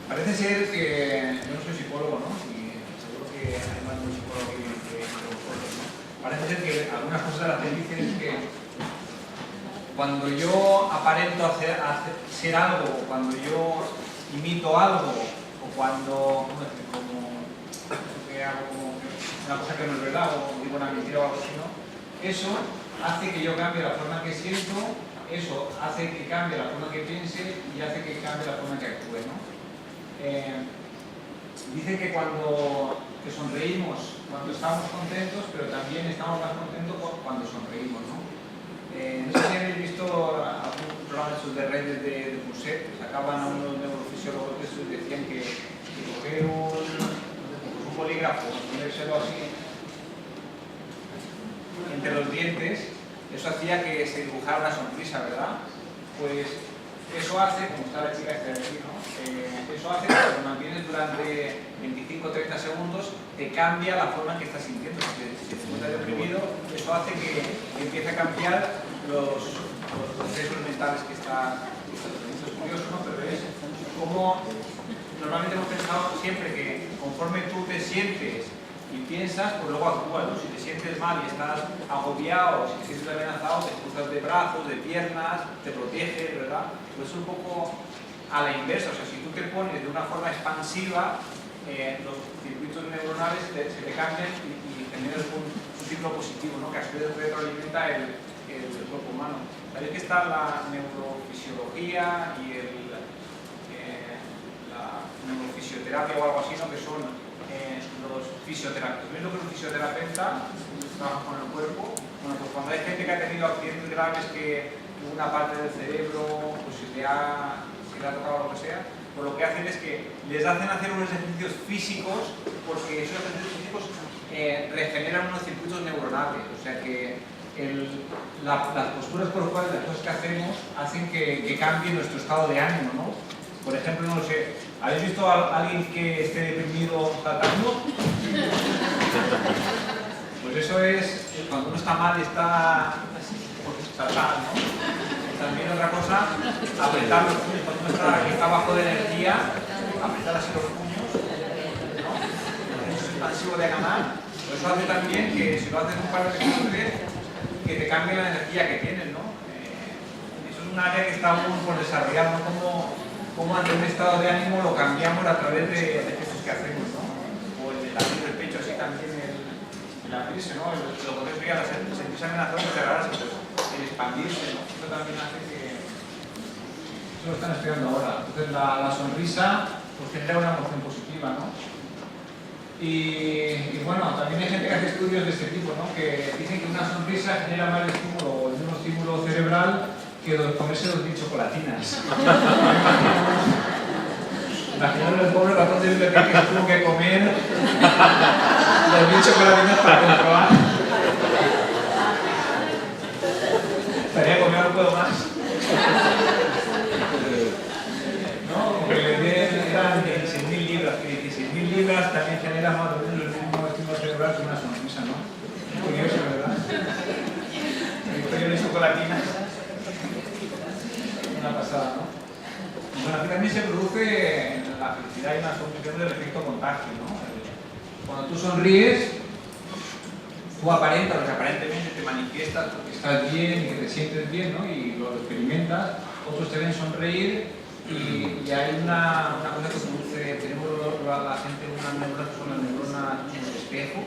Parece ser que, yo no soy psicólogo, ¿no? Y seguro que hay más de un psicólogo que vosotros, ¿no? Parece ser que algunas cosas de la tendencia es que cuando yo aparento ser algo, o cuando yo imito algo, o cuando, ¿cómo decir? Como que hago como una cosa que no es verdad, o digo una mentira o algo así, ¿no? Eso hace que yo cambie la forma que siento, eso hace que cambie la forma que piense y hace que cambie la forma que actúe, ¿no? Dicen que que sonreímos cuando estamos contentos, pero también estamos más contentos cuando sonreímos, ¿no? No sé si habéis visto algún programa de redes de Pousset, que sacaban a unos neurofisiólogos que decían que coger un bolígrafo, ponérselo así entre los dientes, eso hacía que se dibujara una sonrisa, ¿verdad? Pues eso hace, como está la chica esta de aquí, ¿no? Eso hace que cuando lo mantienes durante 25 o 30 segundos te cambia la forma en que estás sintiendo. Si te encuentras deprimido, eso hace que empiece a cambiar los procesos mentales que están. Esto es curioso, ¿no? Pero es como normalmente hemos pensado siempre que conforme tú te sientes y piensas, pues luego actúas, ¿no? Si te sientes mal y estás agobiado, si te sientes amenazado, te cruzas de brazos, de piernas, te proteges, ¿verdad? Pues es un poco a la inversa, o sea, si tú te pones de una forma expansiva, los circuitos neuronales se te cambian y generas un ciclo positivo, ¿no? Que a su vez retroalimenta el cuerpo humano. Sabéis que está la neurofisiología y la neurofisioterapia o algo así, ¿no? Que son los fisioterapeutas. ¿Veis lo que es un fisioterapeuta? Trabaja con el cuerpo. Bueno, pues cuando hay gente que ha tenido accidentes graves que una parte del cerebro pues se le ha tocado lo que sea, pues lo que hacen es que les hacen hacer unos ejercicios físicos porque esos ejercicios físicos regeneran unos circuitos neuronales. O sea que las posturas corporales, las cosas que hacemos, hacen que cambie nuestro estado de ánimo, ¿no? Por ejemplo, no sé, ¿habéis visto a alguien que esté deprimido saltando? Pues eso es cuando uno está mal y está saltando, ¿no? También otra cosa, apretar los puños. Cuando uno está bajo de energía, apretar así los puños, ¿no? Eso es expansivo de ganar. Pues eso hace también que si lo haces un par de veces, que te cambie la energía que tienes, ¿no? Eso es un área que está aún por desarrollar, ¿no? Cómo ante un estado de ánimo lo cambiamos a través de gestos que hacemos, ¿no? O el abrir el pecho, así también el abrirse, ¿no? Lo que veía, sentirse amenazado de cerrarse, pues el expandirse, ¿no? Eso también hace que... Eso lo están estudiando ahora. Entonces la sonrisa pues genera una emoción positiva, ¿no? Y bueno, también hay gente que hace estudios de este tipo, ¿no? Que dicen que una sonrisa genera más estímulo o el mismo estímulo cerebral que comerse 2.000 chocolatinas. Imaginaos el pobre ratón de biblioteca que tuvo que comer 2.000 chocolatinas para comprobar. Estaría comiendo, no puedo más. ¿No? Porque eran 16.000 libras, que 16.000 libras también genera más o menos el mismo estímulo cerebral que una sonrisa, ¿no? Es curioso, ¿verdad? El historia de chocolatinas. Una pasada, ¿no? Bueno, aquí también se produce la felicidad y una solución del efecto contagio, ¿no? Cuando tú sonríes, tú aparentas, lo que aparentemente te manifiestas porque estás bien y que te sientes bien, ¿no? Y lo experimentas, otros te ven sonreír y hay una cosa que produce, tenemos la gente unas neuronas que son las neuronas espejo.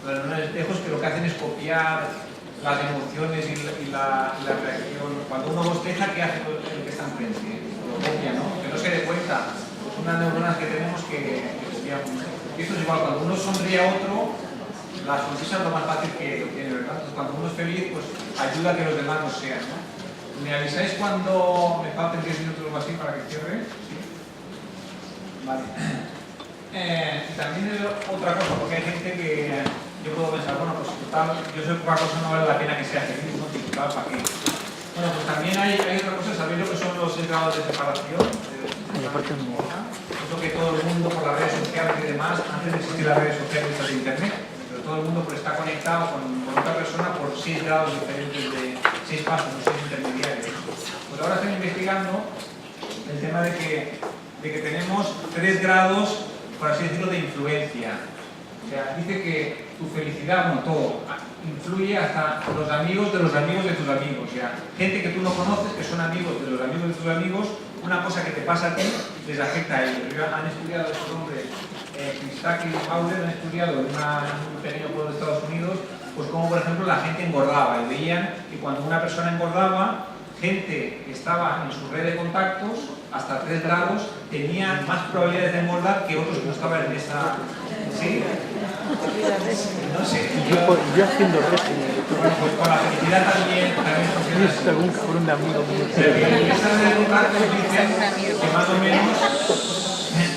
Las neuronas espejos que lo que hacen es copiar las emociones y la reacción. Cuando uno bosteja, ¿qué hace el que está enfrente? Lo copia, ¿no? Que no se dé cuenta. Pues unas neuronas que tenemos que copiamos. Y esto es igual, cuando uno sonríe a otro, la sonrisa es lo más fácil que tiene, ¿verdad? Entonces, cuando uno es feliz, pues ayuda a que los demás lo sean, ¿no? ¿Me avisáis cuando me falten 10 minutos o algo así para que cierre? ¿Sí? Vale. También es otra cosa, porque hay gente que yo puedo pensar, bueno, pues total, yo sé que poca cosa no vale la pena que sea feliz, ¿no? Total, ¿para qué? Bueno, pues también hay otra cosa, ¿sabéis lo que son los 6 grados de separación? Eso que todo el mundo por las redes sociales y demás, antes de existir las redes sociales de internet, pero todo el mundo pues está conectado con otra persona por 6 grados diferentes de 6 pasos, 6 intermediarios. Pues ahora están investigando el tema de de que tenemos 3 grados, por así decirlo, de influencia. O sea, dice que tu felicidad, bueno, todo, influye hasta los amigos de los amigos de tus amigos. O sea, gente que tú no conoces, que son amigos de los amigos de tus amigos, una cosa que te pasa a ti les afecta a ellos. Han estudiado estos hombres, Kiyosaki y Fowler, han estudiado en un pequeño pueblo de Estados Unidos, pues como por ejemplo la gente engordaba, y veían que cuando una persona engordaba, gente que estaba en su red de contactos, hasta 3 grados, tenía más probabilidades de engordar que otros que no estaban en esa... ¿Sí? No sé. Yo haciendo régimen. Bueno, pues con la felicidad también funciona así. Algún cabrón de amigo mío. Esas red de contactos dicen que más o menos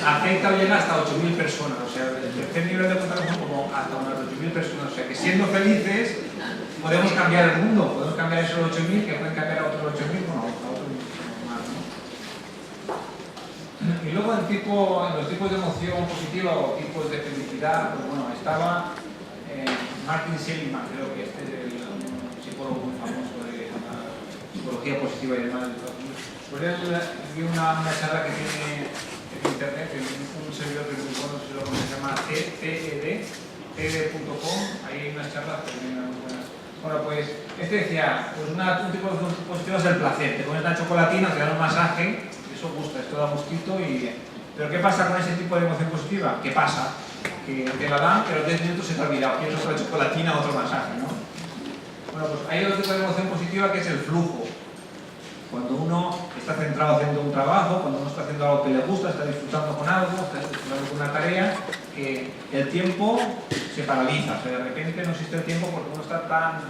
afecta o llega hasta 8.000 personas. O sea, el tercer nivel de contactos son como hasta unas 8.000 personas. O sea, que siendo felices podemos cambiar el mundo, podemos cambiar esos 8.000 que pueden cambiar a otros 8.000, bueno, a otros más, ¿no? Y luego en los tipos de emoción positiva o tipos de felicidad, pues bueno, estaba Martin Seligman, creo que este es un psicólogo muy famoso de la psicología positiva y demás de Estados Unidos. Pues él dio una charla que tiene en internet, en un servidor que es muy bueno, se llama TED.com, ahí hay unas charlas que vienen muy buenas. Bueno, pues este decía, pues un tipo de emoción positiva es el placer, te pones la chocolatina, te dan un masaje, eso gusta, esto da gustito y... Pero ¿qué pasa con ese tipo de emoción positiva? ¿Qué pasa? Que te la dan, pero en 10 minutos se te ha olvidado, quieres otra chocolatina o otro masaje, ¿no? Bueno, pues hay otro tipo de emoción positiva que es el flujo. Cuando uno está centrado haciendo un trabajo, cuando uno está haciendo algo que le gusta, está disfrutando con algo, está disfrutando con una tarea, que el tiempo se paraliza, o sea, de repente no existe el tiempo porque uno está tan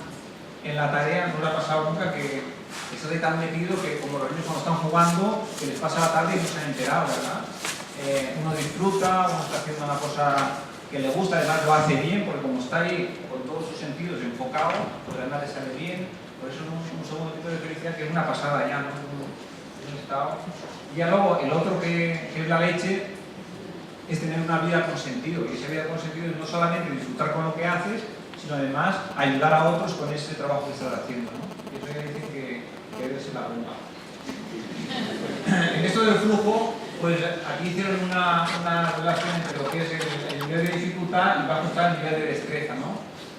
en la tarea, no le ha pasado nunca que está tan metido que como los niños cuando están jugando, que les pasa la tarde y no se han enterado, ¿verdad? Uno disfruta, uno está haciendo una cosa que le gusta, además lo hace bien, porque como está ahí con todos sus sentidos enfocado, pues además le sale bien, por eso es un segundo tipo de felicidad que es una pasada ya, ¿no? Un estado. Y ya luego el otro que es la leche es tener una vida con sentido, y esa vida con sentido es no solamente disfrutar con lo que haces, sino además ayudar a otros con ese trabajo que estás haciendo, ¿no? Y eso quiere decir que eres la bomba. En esto del flujo, pues aquí hicieron una relación entre lo que es el nivel de dificultad y va a ajustar el nivel de destreza, ¿no?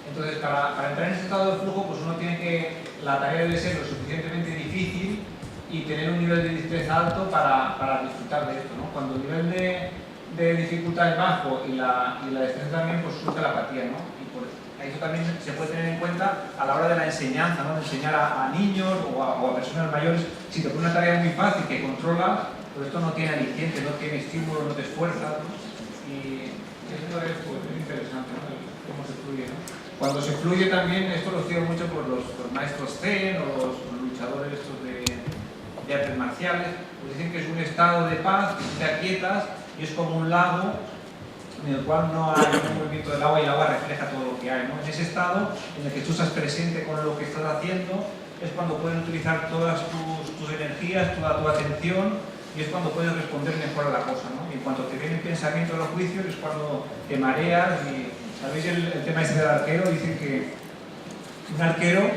Entonces, para entrar en ese estado de flujo, pues uno tiene que, la tarea debe ser lo suficientemente difícil y tener un nivel de destreza alto para disfrutar de esto, ¿no? Cuando el nivel de dificultad es bajo y la destreza también, pues surge la apatía, ¿no? Y por eso también se puede tener en cuenta a la hora de la enseñanza, ¿no? De enseñar a niños o a personas mayores. Si te pone una tarea muy fácil que controlas, pues esto no tiene aliciente, no tiene estímulo, no te esfuerzas, ¿no? Y eso es, pues, es interesante, ¿no? Cómo se fluye, ¿no? Cuando se fluye también, esto lo sigo mucho por los maestros Zen o los luchadores estos de artes marciales, pues dicen que es un estado de paz, que tú te aquietas y es como un lago en el cual no hay un movimiento del agua y el agua refleja todo lo que hay, ¿no? En ese estado en el que tú estás presente con lo que estás haciendo es cuando puedes utilizar todas tus energías, toda tu atención, y es cuando puedes responder mejor a la cosa, ¿no? Y en cuanto te viene el pensamiento de los juicios es cuando te mareas. Y ¿sabéis el tema ese del arquero? Dicen que un arquero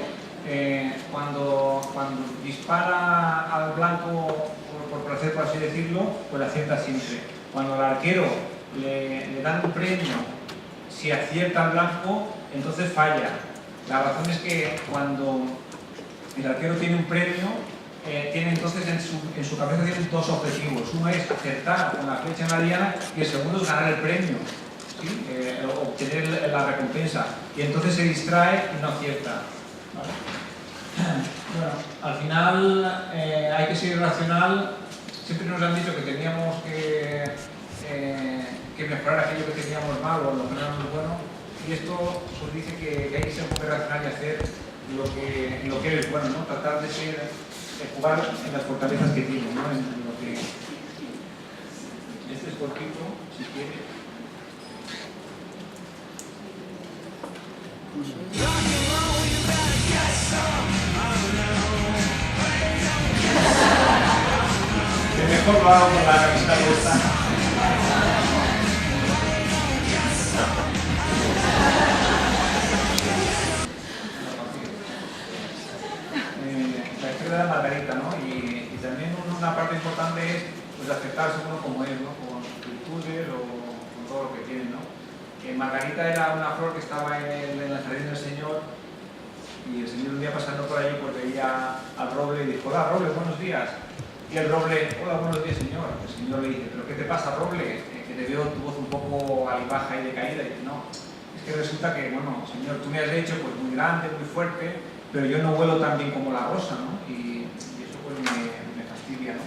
cuando dispara al blanco por placer, por así decirlo, pues acierta siempre. Cuando al arquero le dan un premio, si acierta al blanco, entonces falla. La razón es que cuando el arquero tiene un premio, tiene entonces en su cabeza tiene 2 objetivos. Uno es acertar con la flecha en la diana y el segundo es ganar el premio, ¿sí? Obtener la recompensa. Y entonces se distrae y no acierta, ¿vale? Bueno, al final hay que ser racional. Siempre nos han dicho que teníamos que mejorar aquello que teníamos mal o lo que no era muy bueno, y esto pues dice que hay que ser un poco racional y hacer lo que es bueno, ¿no? Tratar de jugar en las fortalezas que tiene, ¿no? En lo que... Este es cortito, si quieres. Que mejor lo hago con la camiseta puesta. La historia de la Margarita, ¿no? Y también una parte importante es pues de aceptarse uno como es, ¿no? Con sus virtudes o con todo lo que tiene, ¿no? Margarita era una flor que estaba en el jardín del Señor, y el Señor un día pasando por allí pues veía al roble y dijo: hola roble, buenos días. Y el roble: hola, buenos días, Señor. El Señor le dice: ¿pero qué te pasa, roble? Que te veo tu voz un poco alibaja y decaída. Y dice: no, es que resulta que, bueno, Señor, tú me has hecho pues muy grande, muy fuerte, pero yo no vuelo tan bien como la rosa, ¿no? Y eso pues me fastidia, ¿no?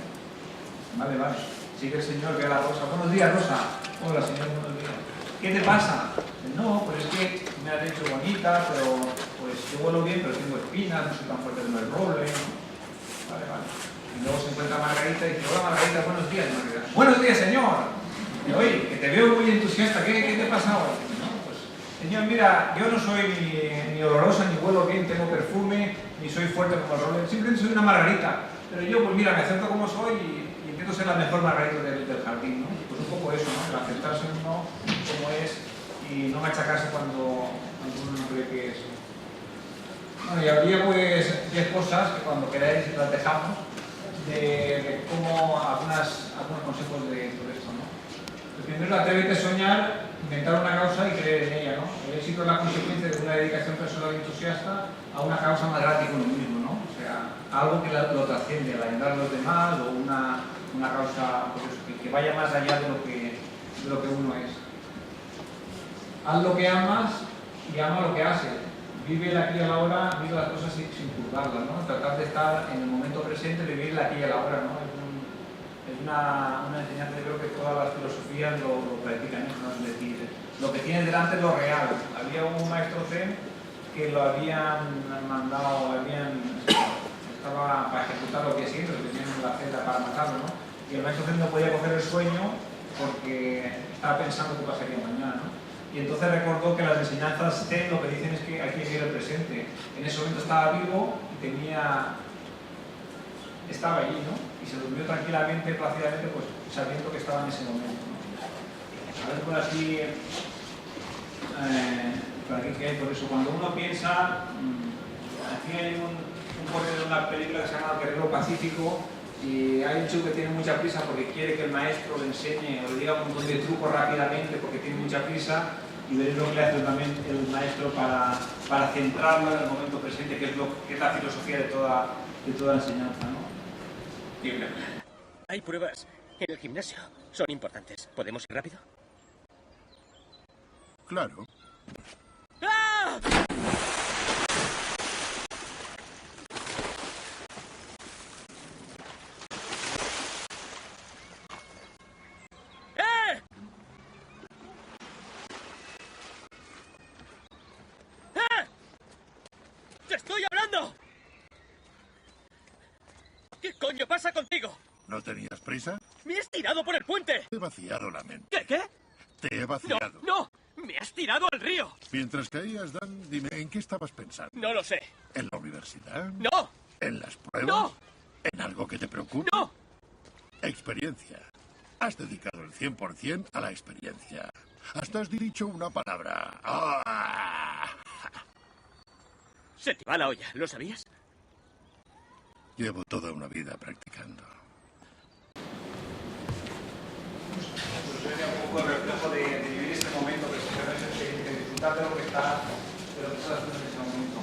Vale, vale. Sigue el Señor, ve a la rosa: buenos días, Rosa. Hola, Señor, buenos días. ¿Qué te pasa? No, pues es que me has hecho bonita, pero pues yo vuelo bien, pero tengo espinas, no soy tan fuerte como el roble, ¿no? Vale, vale. Y luego se encuentra Margarita y dice: hola, Margarita, buenos días, Margarita. Buenos días, Señor. Y, oye, que te veo muy entusiasta, ¿qué te pasa hoy? No, pues, Señor, mira, yo no soy ni olorosa, ni huelo bien, tengo perfume, ni soy fuerte como el roble, simplemente soy una Margarita. Pero yo, pues mira, me acepto como soy y intento ser la mejor Margarita del jardín, ¿no? Pues un poco eso, ¿no? El aceptarse uno como es y no machacarse cuando uno no cree que es. Bueno, y habría pues 10 cosas que cuando queráis las dejamos de cómo algunos consejos de todo esto, ¿no? El primero es atrévete a soñar, inventar una causa y creer en ella, ¿no? El éxito es la consecuencia de una dedicación personal entusiasta a una causa más grande que uno mismo, ¿no? O sea, algo que lo trasciende, al ayudar a los demás o una causa pues eso, que vaya más allá de lo que uno es. Haz lo que amas y ama lo que haces. Vive el aquí y el ahora, vive las cosas sin juzgarlas, ¿no? Tratar de estar en el momento presente, vivir el aquí y el ahora, ¿no? Es una enseñanza, yo creo que todas las filosofías lo practican, ¿no? Es decir, lo que tienes delante es lo real. Había un maestro zen que lo habían mandado, estaba para ejecutar lo que siempre, lo tenían en la celda para matarlo, ¿no? Y el maestro zen no podía coger el sueño porque estaba pensando qué pasaría mañana, ¿no? Y entonces recordó que las enseñanzas Zen lo que dicen es que hay que vivir el presente. En ese momento estaba vivo y estaba allí, ¿no? Y se durmió tranquilamente, plácidamente, pues sabiendo que estaba en ese momento, ¿no? A ver por aquí, por aquí que hay, por eso, cuando uno piensa, aquí hay un correo de una película que se llama El Guerrero Pacífico, y hay un chico que tiene mucha prisa porque quiere que el maestro le enseñe o le diga un montón de trucos rápidamente porque tiene mucha prisa, y veréis lo que le hace el maestro para centrarlo en el momento presente, que es la filosofía de toda enseñanza, ¿no? Hay pruebas en el gimnasio. Son importantes. ¿Podemos ir rápido? Claro. ¡Ah! ¡Te estoy hablando! ¿Qué coño pasa contigo? ¿No tenías prisa? ¡Me has tirado por el puente! Te he vaciado la mente. ¿Qué? Te he ¡No! vaciado. ¡No! ¡Me has tirado al río! Mientras caías, Dan, dime, ¿en qué estabas pensando? No lo sé. ¿En la universidad? ¡No! ¿En las pruebas? ¡No! ¿En algo que te preocupe? ¡No! Experiencia. Has dedicado el 100% a la experiencia. Hasta has dicho una palabra. ¡Ah! Se te va la olla, ¿lo sabías? Llevo toda una vida practicando. Pues sería un poco el reflejo de vivir este momento, de disfrutar de lo que estás haciendo en ese momento.